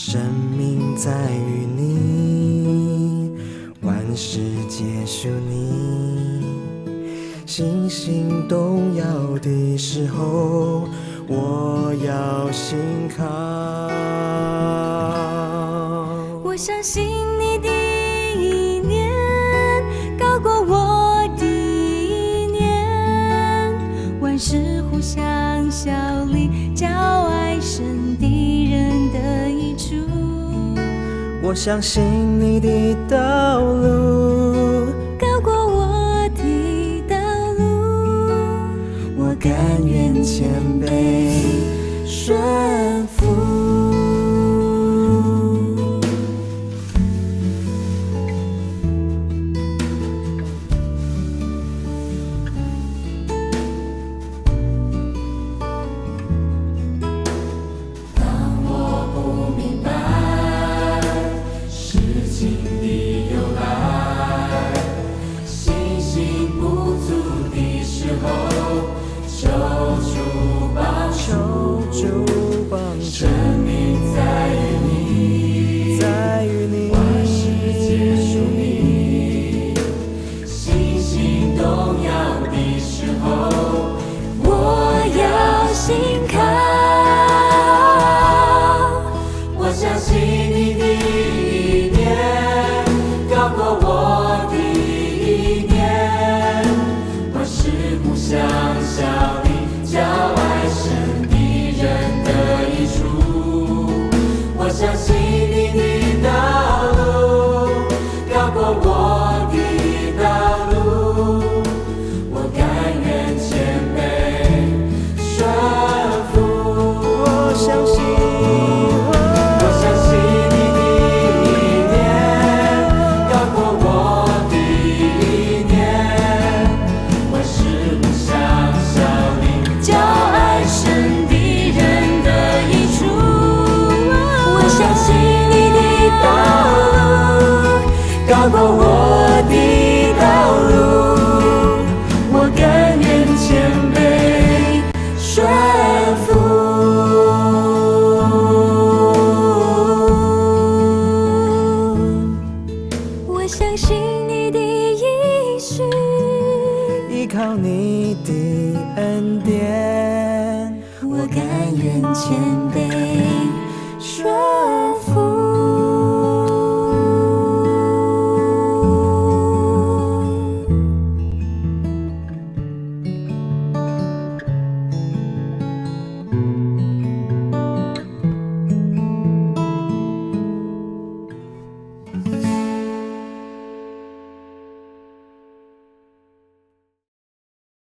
生命在于你，万事皆属你。星星动摇的时候，我要信靠。我相信你的意念高过我的意念，万事互相效力，叫爱神敌人的益处。我相信你的道路高过我的道路，我甘愿谦卑顺服。生命在于你，万事皆属你。星星动摇的时候，我要信靠。我相信你的意念高过我的意念，万事互相效力，叫爱神敌人的益处。我相信你的道路高过我的道路，我甘愿谦卑顺服。我相信，我相信你的意念高过我的意念，万事互相效力，叫爱神敌人的益处。我相信你的道路高过我的道路，我甘愿谦卑顺服。我相信你的应许，依靠你的恩典，我甘愿谦卑顺